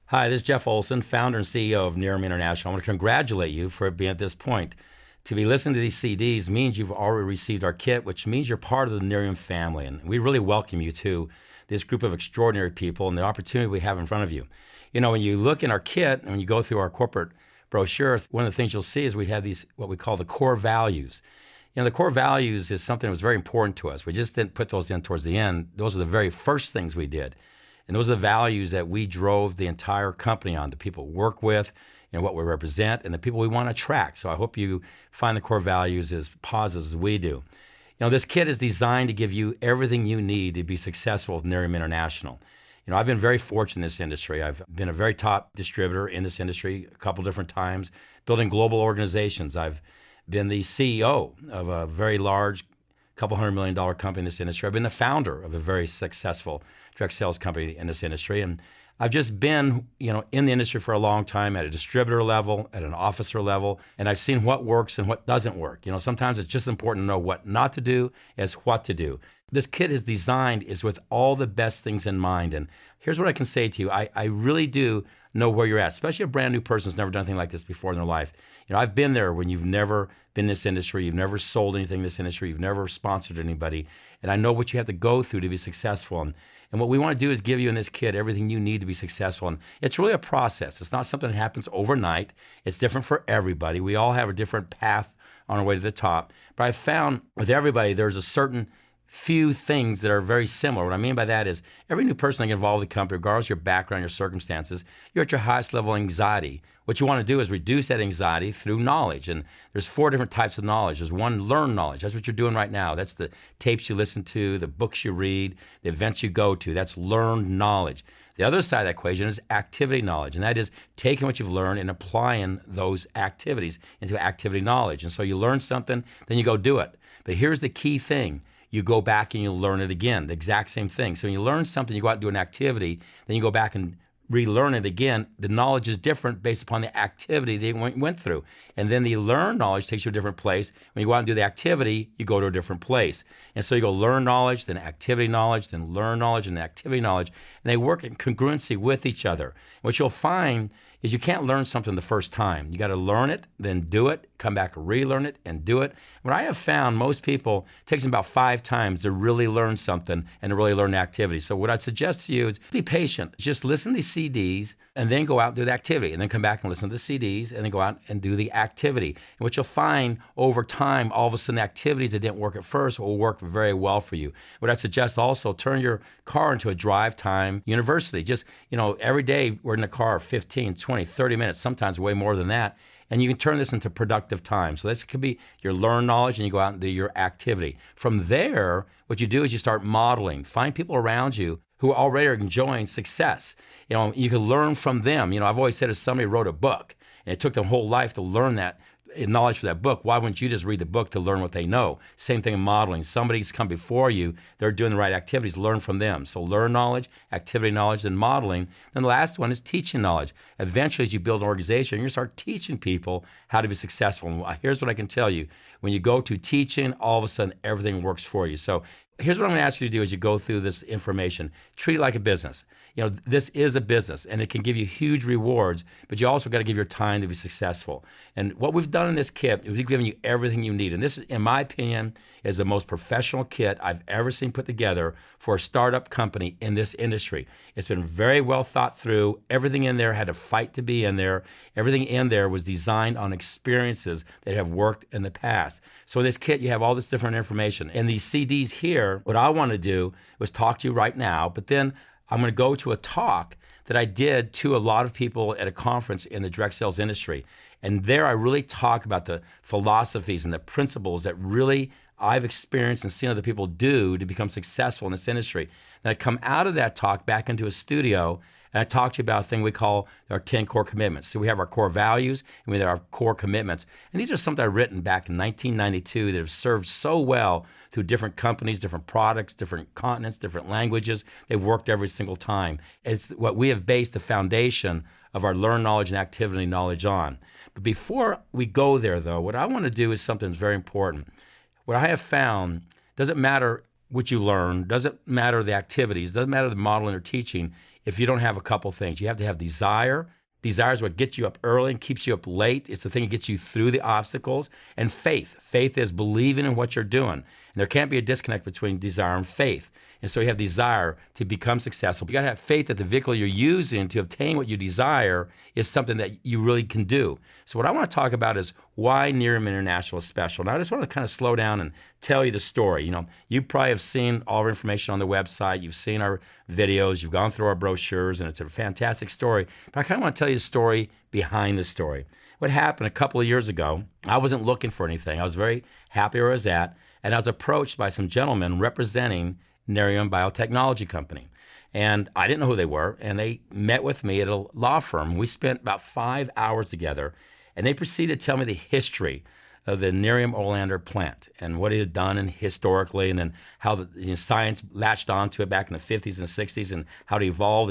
Hi, this is Jeff Olson, founder and CEO of Nerium International. I want to congratulate you for being at this point. To be listening to these CDs means you've already received our kit, which means you're part of the Nerium family. And we really welcome you to this group of extraordinary people and the opportunity we have in front of you. You know, when you look in our kit and when you go through our corporate brochure, one of the things you'll see is we have these, what we call the core values. You know, the core values is something that was very important to us. We just didn't put those in towards the end. Those are the very first things we did. And those are the values that we drove the entire company on, the people we work with, and what we represent, and the people we want to attract. So I hope you find the core values as positive as we do. You know, this kit is designed to give you everything you need to be successful with Nerium International. You know, I've been very fortunate in this industry. I've been a very top distributor in this industry a couple different times, building global organizations. I've been the CEO of a very large, couple $100 million company in this industry. I've been the founder of a very successful direct sales company in this industry. And I've just been, in the industry for a long time at a distributor level, at an officer level, and I've seen what works and what doesn't work. You know, sometimes it's just important to know what not to do as what to do. This kit is designed is with all the best things in mind. And here's what I can say to you. I really do know where you're at, especially a brand new person who's never done anything like this before in their life. You know, I've been there when you've never been in this industry, you've never sold anything in this industry, you've never sponsored anybody, and I know what you have to go through to be successful. And what we want to do is give you in this kit everything you need to be successful. And it's really a process. It's not something that happens overnight. It's different for everybody. We all have a different path on our way to the top. But I found with everybody, there's a certain few things that are very similar. What I mean by that is every new person that gets involved in the company, regardless of your background, your circumstances, you're at your highest level of anxiety. What you want to do is reduce that anxiety through knowledge. And there's 4 different types of knowledge. There's one, learned knowledge. That's what you're doing right now. That's the tapes you listen to, the books you read, the events you go to. That's learned knowledge. The other side of that equation is activity knowledge, and that is taking what you've learned and applying those activities into activity knowledge. And so you learn something, then you go do it. But here's the key thing. You go back and you learn it again, the exact same thing. So when you learn something, you go out and do an activity, then you go back and relearn it again. The knowledge is different based upon the activity they went through. And then the learned knowledge takes you to a different place. When you go out and do the activity, you go to a different place. And so you go learn knowledge, then activity knowledge, then learn knowledge, and activity knowledge. And they work in congruency with each other. And what you'll find is you can't learn something the first time. You got to learn it, then do it, come back, relearn it, and do it. What I have found, most people, it takes them about 5 times to really learn something and to really learn the activity. So what I'd suggest to you is be patient. Just listen to these CDs and then go out and do the activity, and then come back and listen to the CDs and then go out and do the activity. And what you'll find over time, all of a sudden, the activities that didn't work at first will work very well for you. What I suggest also, turn your car into a drive time university. Just, every day we're in the car 15, 20, 30 minutes, sometimes way more than that. And you can turn this into productive time. So this could be your learned knowledge, and you go out and do your activity. From there, what you do is you start modeling. Find people around you who already are enjoying success. You can learn from them. I've always said if somebody wrote a book and it took them whole life to learn that knowledge for that book, why wouldn't you just read the book to learn what they know? Same thing in modeling. Somebody's come before you, they're doing the right activities, learn from them. So learn knowledge, activity knowledge, and modeling. Then the last one is teaching knowledge. Eventually, as you build an organization, you're going to start teaching people how to be successful. And here's what I can tell you. When you go to teaching, all of a sudden, everything works for you. So here's what I'm going to ask you to do as you go through this information. Treat it like a business. This is a business, and it can give you huge rewards, but you also got to give your time to be successful. And what we've done in this kit is we've given you everything you need. And this, in my opinion, is the most professional kit I've ever seen put together for a startup company in this industry. It's been very well thought through. Everything in there had to fight to be in there. Everything in there was designed on experiences that have worked in the past. So in this kit, you have all this different information. And these CDs here, what I want to do was talk to you right now, but then I'm going to go to a talk that I did to a lot of people at a conference in the direct sales industry. And there I really talk about the philosophies and the principles that really I've experienced and seen other people do to become successful in this industry. Then I come out of that talk back into a studio, and I talk to you about a thing we call our 10 core commitments. So we have our core values and we have our core commitments. And these are something I've written back in 1992 that have served so well through different companies, different products, different continents, different languages. They've worked every single time. It's what we have based the foundation of our learned knowledge and activity knowledge on. But before we go there, though, what I want to do is something that's very important. What I have found, doesn't matter what you learn, doesn't matter the activities, doesn't matter the modeling or teaching, if you don't have a couple things. You have to have desire. Desire is what gets you up early and keeps you up late. It's the thing that gets you through the obstacles. And faith. Faith is believing in what you're doing. And there can't be a disconnect between desire and faith. And so you have desire to become successful. You got to have faith that the vehicle you're using to obtain what you desire is something that you really can do. So what I want to talk about is why Nerium International is special. Now I just want to kind of slow down and tell you the story. You probably have seen all our information on the website. You've seen our videos. You've gone through our brochures, and it's a fantastic story. But I kind of want to tell you the story behind the story. What happened a couple of years ago, I wasn't looking for anything. I was very happy where I was at, and I was approached by some gentlemen representing Nerium Biotechnology Company. And I didn't know who they were, and they met with me at a law firm. We spent about 5 hours together, and they proceeded to tell me the history of the Nerium Olander plant and what it had done and historically, and then how the science latched onto it back in the 50s and 60s, and how it evolved,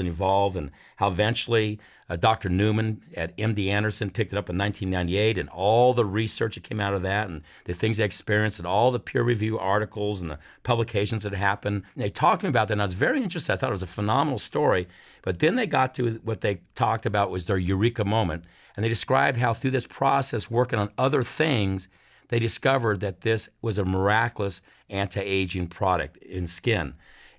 and how eventually Dr. Newman at MD Anderson picked it up in 1998, and all the research that came out of that, and the things they experienced, and all the peer review articles and the publications that happened. And they talked to me about that, and I was very interested. I thought it was a phenomenal story. But then they got to what they talked about was their eureka moment. And they described how through this process, working on other things, they discovered that this was a miraculous anti-aging product in skin.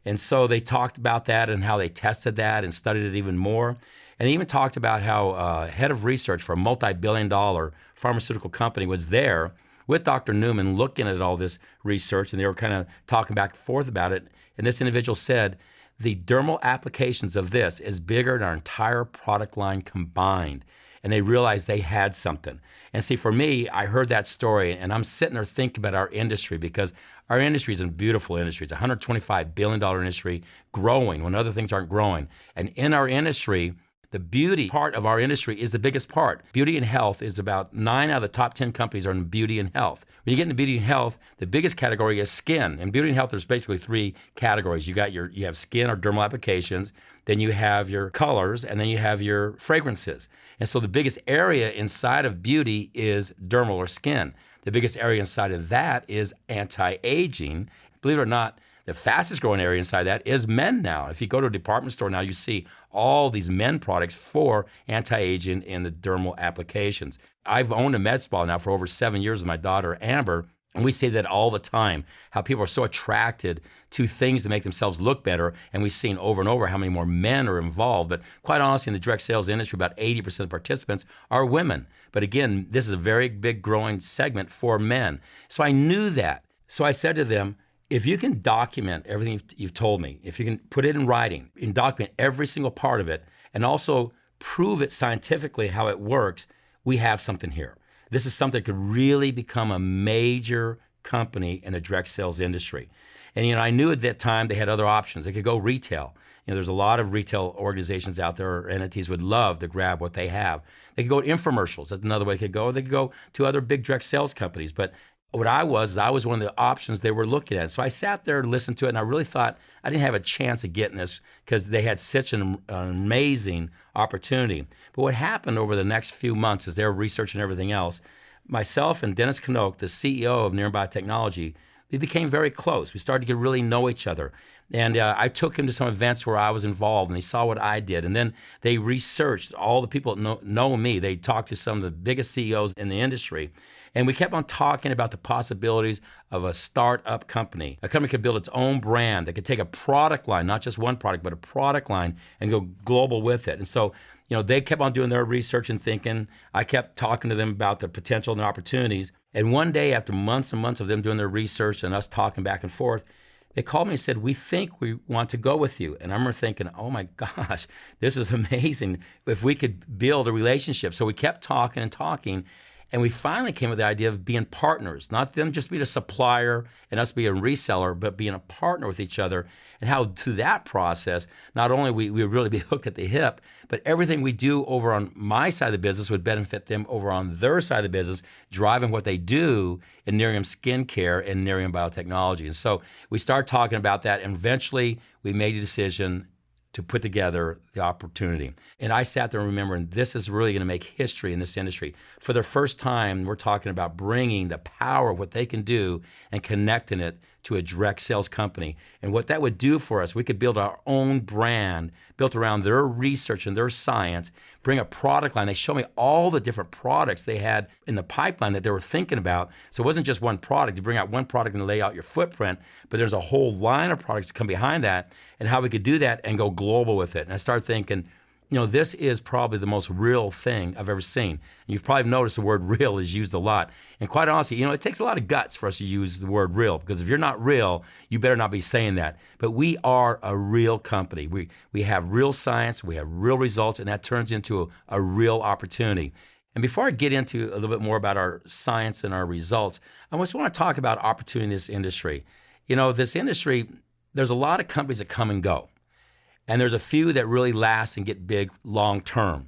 And so they talked about that and how they tested that and studied it even more. And they even talked about how head of research for a multi-billion-dollar pharmaceutical company was there with Dr. Newman looking at all this research, and they were kind of talking back and forth about it. And this individual said, the dermal applications of this is bigger than our entire product line combined. And they realized they had something. And see, for me, I heard that story, and I'm sitting there thinking about our industry, because our industry is a beautiful industry. It's a $125 billion industry, growing when other things aren't growing. And in our industry, the beauty part of our industry is the biggest part. Beauty and health is about 9 out of the top 10 companies are in beauty and health. When you get into beauty and health, the biggest category is skin. In beauty and health, there's basically 3 categories. You have skin or dermal applications, then you have your colors, and then you have your fragrances. And so the biggest area inside of beauty is dermal or skin. The biggest area inside of that is anti-aging. Believe it or not, the fastest growing area inside that is men now. If you go to a department store now, you see all these men products for anti-aging in the dermal applications. I've owned a med spa now for over 7 years with my daughter, Amber, and we say that all the time, how people are so attracted to things to make themselves look better, and we've seen over and over how many more men are involved. But quite honestly, in the direct sales industry, about 80% of participants are women. But again, this is a very big growing segment for men. So I knew that. So I said to them, if you can document everything you've told me, if you can put it in writing and document every single part of it, and also prove it scientifically how it works, we have something here. This is something that could really become a major company in the direct sales industry. And I knew at that time they had other options. They could go retail. There's a lot of retail organizations out there or entities would love to grab what they have. They could go to infomercials. That's another way they could go. They could go to other big direct sales companies. But what I was one of the options they were looking at. So I sat there and listened to it, and I really thought I didn't have a chance of getting this because they had such an amazing opportunity. But what happened over the next few months as they were researching everything else, myself and Dennis Knoke, the CEO of Nerium Biotechnology, we became very close. We started to really know each other. And I took him to some events where I was involved, and they saw what I did. And then they researched all the people that know me. They talked to some of the biggest CEOs in the industry. And we kept on talking about the possibilities of a startup company. A company could build its own brand that could take a product line, not just one product, but a product line, and go global with it. And so, they kept on doing their research and thinking. I kept talking to them about the potential and the opportunities. And one day, after months and months of them doing their research and us talking back and forth, they called me and said, we think we want to go with you. And I remember thinking, oh my gosh, this is amazing if we could build a relationship. So we kept talking and talking. And we finally came with the idea of being partners, not them just being a supplier and us being a reseller, but being a partner with each other. And how through that process, not only we would really be hooked at the hip, but everything we do over on my side of the business would benefit them over on their side of the business, driving what they do in Nerium Skincare and Nerium Biotechnology. And so we started talking about that, and eventually we made a decision to put together the opportunity. And I sat there remembering this is really going to make history in this industry. For the first time, we're talking about bringing the power of what they can do and connecting it to a direct sales company. And what that would do for us, we could build our own brand built around their research and their science, bring a product line. They showed me all the different products they had in the pipeline that they were thinking about. So it wasn't just one product. You bring out one product and lay out your footprint, but there's a whole line of products that come behind that and how we could do that and go global with it. And I started thinking, this is probably the most real thing I've ever seen. And you've probably noticed the word real is used a lot. And quite honestly, it takes a lot of guts for us to use the word real, because if you're not real, you better not be saying that. But we are a real company. We have real science, we have real results, and that turns into a real opportunity. And before I get into a little bit more about our science and our results, I just want to talk about opportunity in this industry. This industry, there's a lot of companies that come and go. And there's a few that really last and get big long term.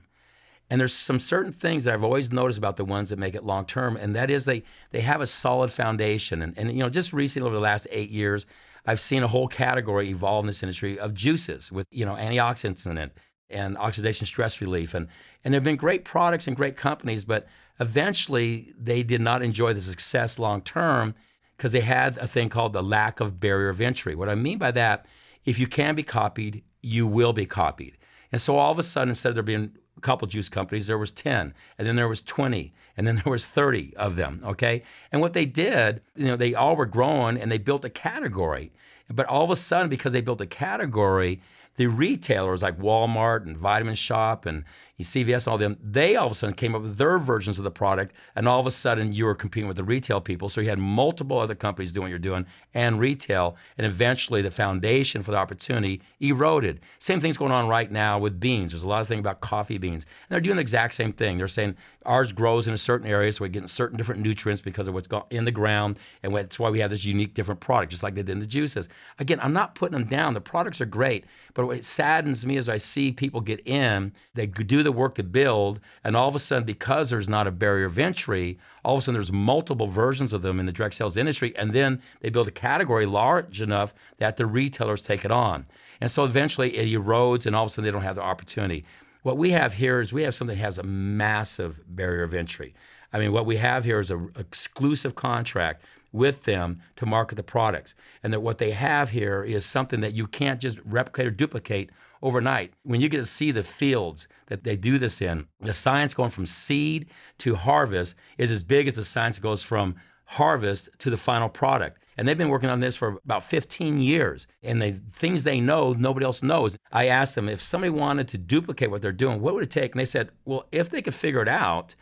And there's some certain things that I've always noticed about the ones that make it long term, and that is they have a solid foundation. And just recently, over the last 8 years, I've seen a whole category evolve in this industry of juices with antioxidants in it and oxidation stress relief. And there have been great products and great companies, but eventually they did not enjoy the success long term because they had a thing called the lack of barrier of entry. What I mean by that, if you can be copied, you will be copied. And so all of a sudden, instead of there being a couple juice companies, there was 10, and then there was 20, and then there was 30 of them, okay? And what they did, they all were growing, and they built a category. But all of a sudden, because they built a category, the retailers like Walmart and Vitamin Shop and CVS, all them, they all of a sudden came up with their versions of the product, and all of a sudden you were competing with the retail people. So you had multiple other companies doing what you're doing and retail, and eventually the foundation for the opportunity eroded. Same thing's going on right now with beans. There's a lot of things about coffee beans, and they're doing the exact same thing. They're saying ours grows in a certain area, so we're getting certain different nutrients because of what's in the ground, and that's why we have this unique different product, just like they did in the juices. Again, I'm not putting them down. The products are great, but what saddens me is I see people get in, they do the work to build, and all of a sudden, because there's not a barrier of entry, all of a sudden there's multiple versions of them in the direct sales industry, and then they build a category large enough that the retailers take it on. And so eventually it erodes, and all of a sudden they don't have the opportunity. What we have here is we have something that has a massive barrier of entry. I mean, what we have here is an exclusive contract with them to market the products. And that what they have here is something that you can't just replicate or duplicate overnight. When you get to see the fields that they do this in, the science going from seed to harvest is as big as the science that goes from harvest to the final product. And they've been working on this for about 15 years. And the things they know, nobody else knows. I asked them, if somebody wanted to duplicate what they're doing, what would it take? And they said, well, if they could figure it out,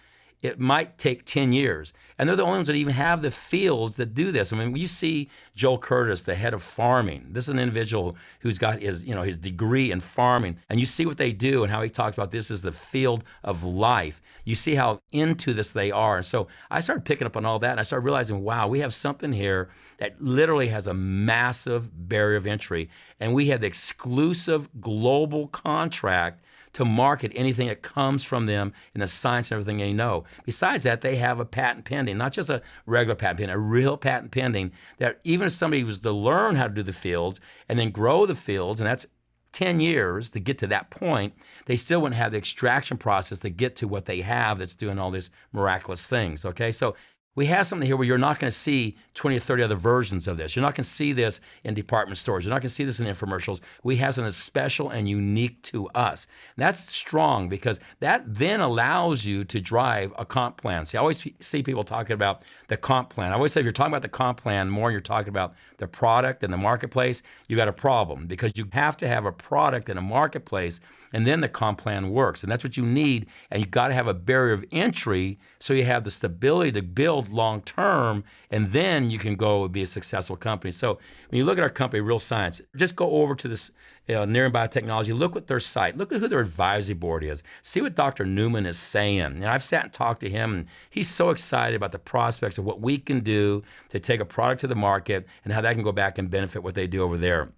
it might take 10 years. And they're the only ones that even have the fields that do this. I mean, when you see Joel Curtis, the head of farming, this is an individual who's got his degree in farming, and you see what they do and how he talks about this as the field of life. You see how into this they are. And so I started picking up on all that, and I started realizing, wow, we have something here that literally has a massive barrier of entry, and we have the exclusive global contract to market anything that comes from them in the science and everything they know. Besides that, they have a patent pending, not just a regular patent pending, a real patent pending that even if somebody was to learn how to do the fields and then grow the fields, and that's 10 years to get to that point, they still wouldn't have the extraction process to get to what they have that's doing all these miraculous things, okay? So we have something here where you're not going to see 20 or 30 other versions of this. You're not going to see this in department stores. You're not going to see this in infomercials. We have something special and unique to us. And that's strong because that then allows you to drive a comp plan. See, I always see people talking about the comp plan. I always say if you're talking about the comp plan more, you're talking about the product and the marketplace, you got a problem because you have to have a product and a marketplace, and then the comp plan works. And that's what you need. And you got to have a barrier of entry so you have the stability to build long term, and then you can go and be a successful company. So when you look at our company, Real Science, just go over to this Nerium Biotechnology, look at their site, look at who their advisory board is, see what Dr. Newman is saying. And I've sat and talked to him, and he's so excited about the prospects of what we can do to take a product to the market and how that can go back and benefit what they do over there.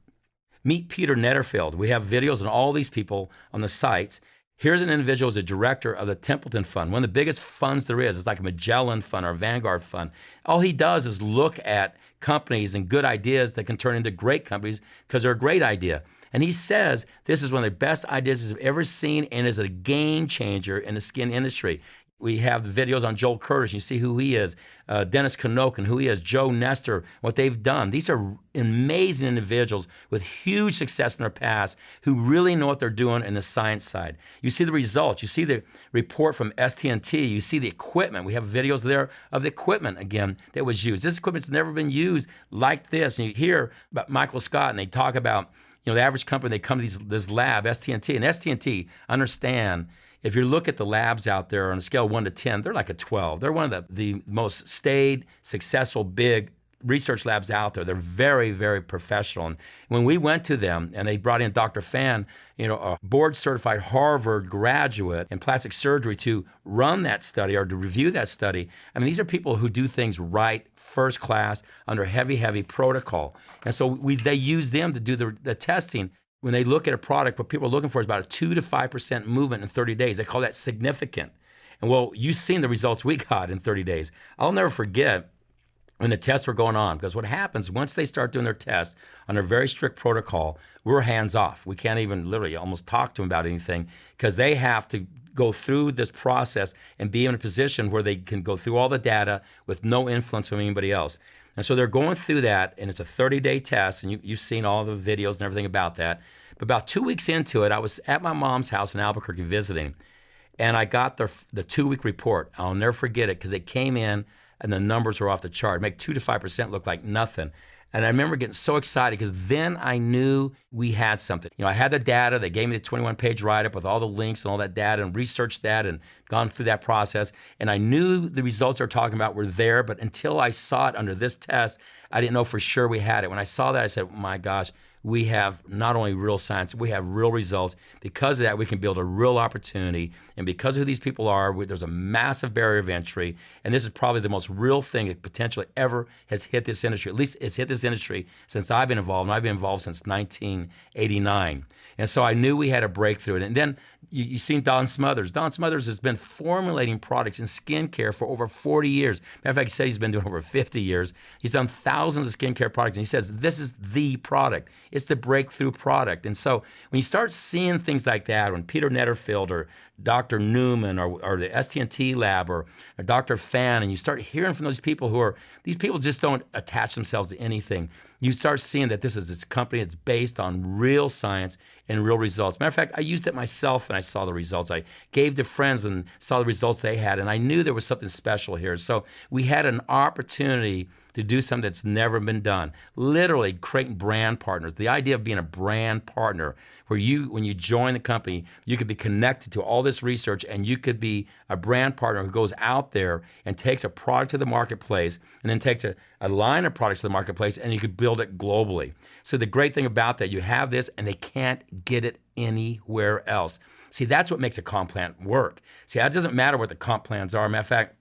Meet Peter Netterfield. We have videos on all these people on the sites. Here's an individual who's a director of the Templeton Fund, one of the biggest funds there is. It's like a Magellan Fund or a Vanguard Fund. All he does is look at companies and good ideas that can turn into great companies because they're a great idea. And he says this is one of the best ideas he's ever seen and is a game changer in the skin industry. We have the videos on Joel Curtis. You see who he is, Dennis Knoken, who he is, Joe Nestor, what they've done. These are amazing individuals with huge success in their past who really know what they're doing in the science side. You see the results. You see the report from STNT. You see the equipment. We have videos there of the equipment, again, that was used. This equipment's never been used like this. And you hear about Michael Scott, and they talk about, the average company, they come to this lab, STNT. And STNT, understand, if you look at the labs out there on a scale of 1 to 10, they're like a 12. They're one of the most staid, successful, big research labs out there. They're very, very professional. And when we went to them and they brought in Dr. Fan, a board-certified Harvard graduate in plastic surgery to run that study or to review that study, I mean, these are people who do things right, first class, under heavy, heavy protocol. And so they use them to do the testing. When they look at a product, what people are looking for is about a 2 to 5% movement in 30 days. They call that significant. And well, you've seen the results we got in 30 days. I'll never forget when the tests were going on, because what happens once they start doing their tests under a very strict protocol, we're hands off. We can't even literally almost talk to them about anything because they have to go through this process and be in a position where they can go through all the data with no influence from anybody else. And so they're going through that, and it's a 30-day test, and you've seen all the videos and everything about that. But about 2 weeks into it, I was at my mom's house in Albuquerque visiting, and I got the 2-week report. I'll never forget it because it came in, and the numbers were off the chart. Make 2 to 5% look like nothing. And I remember getting so excited because then I knew we had something. I had the data. They gave me the 21-page write-up with all the links and all that data and researched that and gone through that process. And I knew the results they're talking about were there, but until I saw it under this test, I didn't know for sure we had it. When I saw that, I said, oh my gosh, we have not only real science, we have real results. Because of that, we can build a real opportunity. And because of who these people are, there's a massive barrier of entry. And this is probably the most real thing that potentially ever has hit this industry. At least it's hit this industry since I've been involved. And I've been involved since 1989. And so I knew we had a breakthrough. And then you've seen Don Smothers. Don Smothers has been formulating products in skincare for over 40 years. Matter of fact, he said he's been doing over 50 years. He's done thousands of skincare products, and he says this is the product. It's the breakthrough product. And so when you start seeing things like that, when Peter Netterfield or Dr. Newman or the STNT lab or Dr. Fan, and you start hearing from these people these people just don't attach themselves to anything. You start seeing that this company that's based on real science and real results. Matter of fact, I used it myself and I saw the results. I gave to friends and saw the results they had, and I knew there was something special here. So we had an opportunity to do something that's never been done. Literally creating brand partners. The idea of being a brand partner where when you join the company, you could be connected to all this research and you could be a brand partner who goes out there and takes a product to the marketplace and then takes a line of products to the marketplace and you could build it globally. So the great thing about that, you have this and they can't get it anywhere else. See, that's what makes a comp plan work. See, it doesn't matter what the comp plans are. Matter of fact,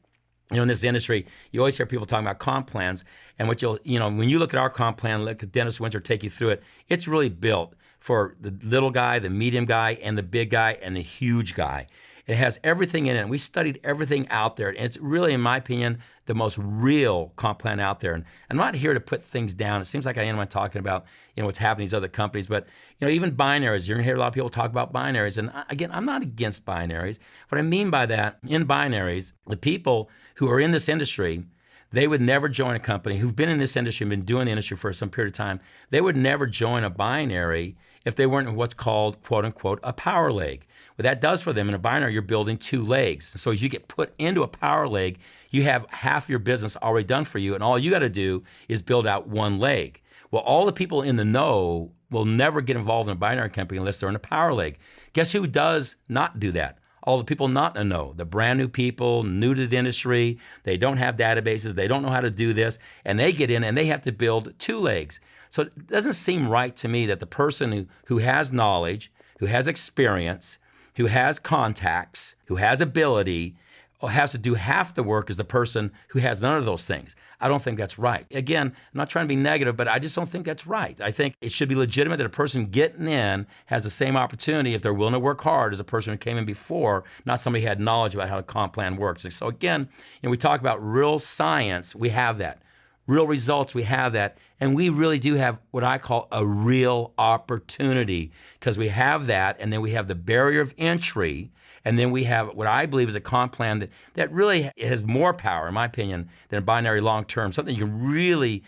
in this industry, you always hear people talking about comp plans, and when you look at our comp plan, let Dennis Winter take you through it, it's really built for the little guy, the medium guy, and the big guy, and the huge guy. It has everything in it, and we studied everything out there, and it's really, in my opinion, the most real comp plan out there. And I'm not here to put things down. It seems like I am when talking about what's happening in these other companies, but even binaries, you're gonna hear a lot of people talk about binaries. And again, I'm not against binaries. What I mean by that, in binaries, the people who are in this industry, they would never join a company who've been in this industry and been doing the industry for some period of time. They would never join a binary if they weren't in what's called, quote unquote, a power leg. What that does for them in a binary, you're building 2 legs. So as you get put into a power leg, you have half your business already done for you, and all you got to do is build out 1 leg. Well, all the people in the know will never get involved in a binary company unless they're in a power leg. Guess who does not do that? All the people not in the know, the brand new people, new to the industry, they don't have databases, they don't know how to do this, and they get in and they have to build 2 legs. So it doesn't seem right to me that the person who has knowledge, who has experience, who has contacts, who has ability, has to do half the work as the person who has none of those things. I don't think that's right. Again, I'm not trying to be negative, but I just don't think that's right. I think it should be legitimate that a person getting in has the same opportunity if they're willing to work hard as a person who came in before, not somebody who had knowledge about how the comp plan works. And so again, we talk about real science, we have that. Real results, we have that. And we really do have what I call a real opportunity because we have that, and then we have the barrier of entry. And then we have what I believe is a comp plan that really has more power, in my opinion, than a binary long-term, something you can really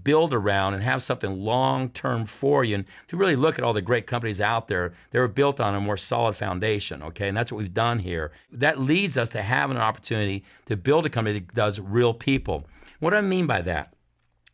build around and have something long-term for you. And if you really look at all the great companies out there, they were built on a more solid foundation, okay? And that's what we've done here. That leads us to having an opportunity to build a company that does real people. What do I mean by that?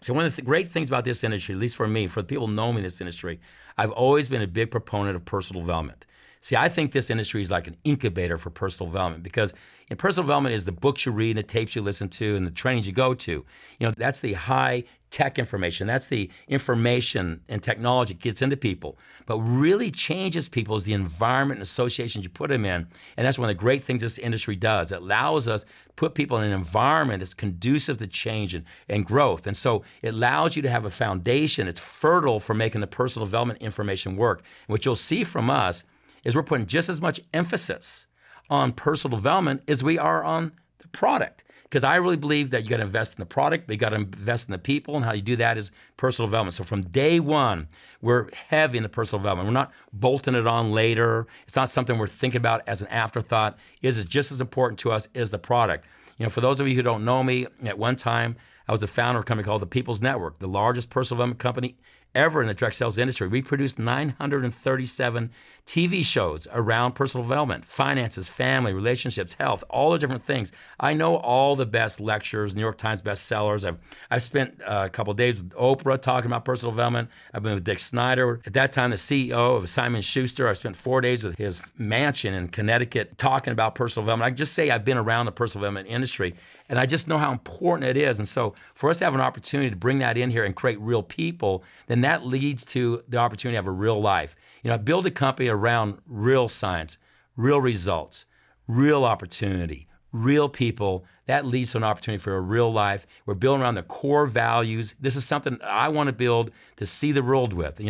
So one of the great things about this industry, at least for me, for the people who know me in this industry, I've always been a big proponent of personal development. See, I think this industry is like an incubator for personal development because personal development is the books you read, the tapes you listen to, and the trainings you go to. That's the high tech information. That's the information and technology that gets into people. But really changes people is the environment and associations you put them in. And that's one of the great things this industry does. It allows us to put people in an environment that's conducive to change and growth. And so it allows you to have a foundation that's fertile for making the personal development information work. And what you'll see from us is we're putting just as much emphasis on personal development as we are on the product. Because I really believe that you got to invest in the product, but you got to invest in the people, and how you do that is personal development. So from day one, we're heavy in the personal development. We're not bolting it on later. It's not something we're thinking about as an afterthought. It is just as important to us as the product. For those of you who don't know me, at one time, I was the founder of a company called the People's Network, the largest personal development company ever in the direct sales industry. We produced 937 TV shows around personal development, finances, family, relationships, health, all the different things. I know all the best lectures, New York Times bestsellers. I've spent a couple of days with Oprah talking about personal development. I've been with Dick Snyder. At that time, the CEO of Simon Schuster. I spent 4 days with his mansion in Connecticut talking about personal development. I can just say I've been around the personal development industry, and I just know how important it is. And so for us to have an opportunity to bring that in here and create real people, then that leads to the opportunity to have a real life. Build a company around real science, real results, real opportunity, real people. That leads to an opportunity for a real life. We're building around the core values. This is something I want to build to see the world with.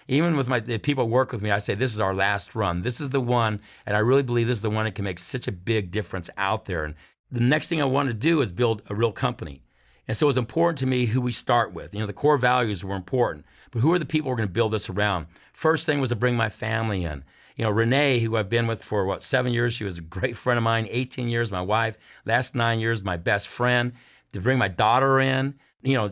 Even with the people who work with me, I say this is our last run. This is the one, and I really believe this is the one that can make such a big difference out there. And the next thing I want to do is build a real company. And so it's important to me who we start with. The core values were important, but who are the people we're going to build this around? First thing was to bring my family in. Renee, who I've been with for 7 years, she was a great friend of mine, 18 years, my wife, last 9 years, my best friend. To bring my daughter in,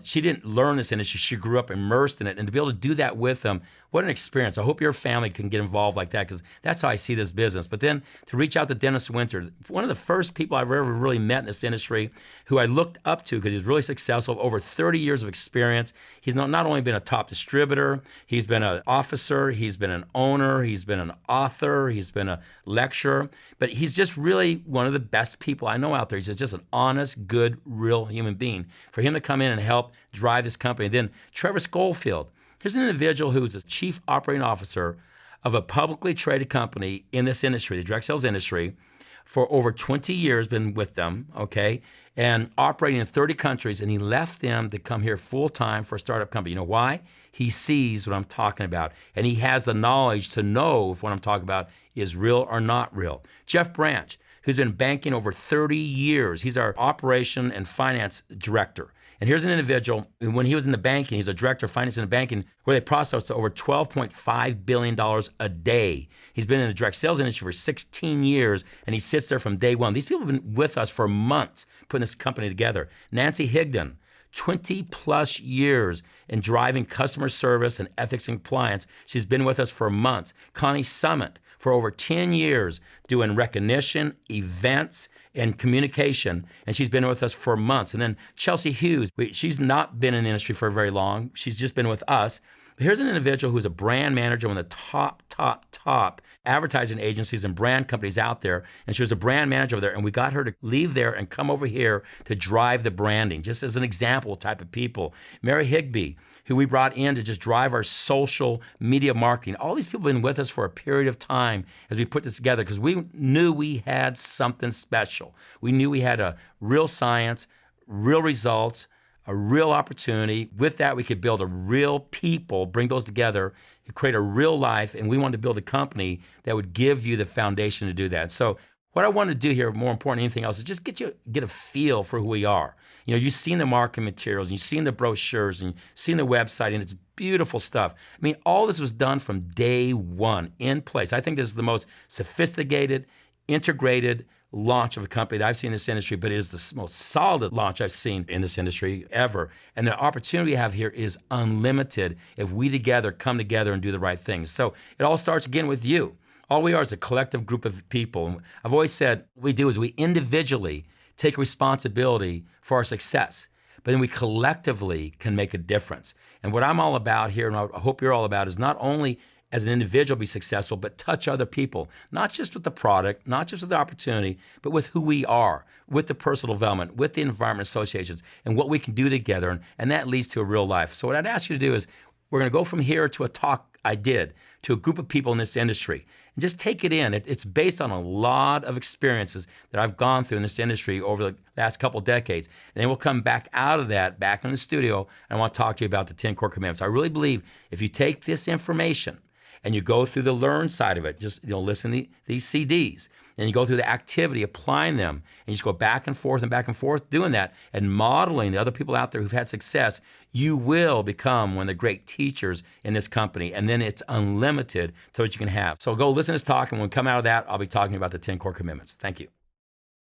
she didn't learn this industry, she grew up immersed in it. And to be able to do that with them, what an experience. I hope your family can get involved like that because that's how I see this business. But then to reach out to Dennis Winter, one of the first people I've ever really met in this industry who I looked up to because he was really successful, over 30 years of experience. He's not only been a top distributor, he's been an officer, he's been an owner, he's been an author, he's been a lecturer, but he's just really one of the best people I know out there. He's just an honest, good, real human being. For him to come in and help drive this company. And then Trevor Schofield. Here's an individual who's a chief operating officer of a publicly traded company in this industry, the direct sales industry, for over 20 years, been with them, okay, and operating in 30 countries, and he left them to come here full-time for a startup company. You know why? He sees what I'm talking about, and he has the knowledge to know if what I'm talking about is real or not real. Jeff Branch, who's been banking over 30 years. He's our operation and finance director. And here's an individual, when he was in the banking, he's a director of finance in the banking, where they processed over $12.5 billion a day. He's been in the direct sales industry for 16 years, and he sits there from day one. These people have been with us for months, putting this company together. Nancy Higdon, 20 plus years in driving customer service and ethics and compliance. She's been with us for months. Connie Summit, for over 10 years, doing recognition, events, and communication, and she's been with us for months. And then Chelsea Hughes, she's not been in the industry for very long. She's just been with us. But here's an individual who's a brand manager, one of the top advertising agencies and brand companies out there, and she was a brand manager over there, and we got her to leave there and come over here to drive the branding, just as an example type of people. Mary Higbee, who we brought in to just drive our social media marketing. All these people have been with us for a period of time as we put this together because we knew we had something special. We knew we had a real science, real results, a real opportunity. With that, we could build a real people, bring those together, create a real life, and we wanted to build a company that would give you the foundation to do that. So what I want to do here, more important than anything else, is just get a feel for who we are. You've seen the marketing materials, and you've seen the brochures, and you've seen the website, and it's beautiful stuff. I mean, all this was done from day one in place. I think this is the most sophisticated, integrated launch of a company that I've seen in this industry, but it is the most solid launch I've seen in this industry ever. And the opportunity we have here is unlimited if we together come together and do the right things. So it all starts again with you. All we are is a collective group of people. And I've always said what we do is we individually take responsibility for our success, but then we collectively can make a difference. And what I'm all about here, and I hope you're all about, is not only as an individual be successful, but touch other people, not just with the product, not just with the opportunity, but with who we are, with the personal development, with the environment associations, and what we can do together. And that leads to a real life. So what I'd ask you to do is, we're going to go from here to a talk I did to a group of people in this industry and just take it in. It's based on a lot of experiences that I've gone through in this industry over the last couple decades. And then we'll come back out of that, back in the studio, and I want to talk to you about the 10 core commandments. I really believe if you take this information and you go through the learn side of it, just listen to these CDs, and you go through the activity, applying them, and you just go back and forth doing that, and modeling the other people out there who've had success, you will become one of the great teachers in this company, and then it's unlimited to what you can have. So go listen to this talk, and when we come out of that, I'll be talking about the 10 core commitments. Thank you.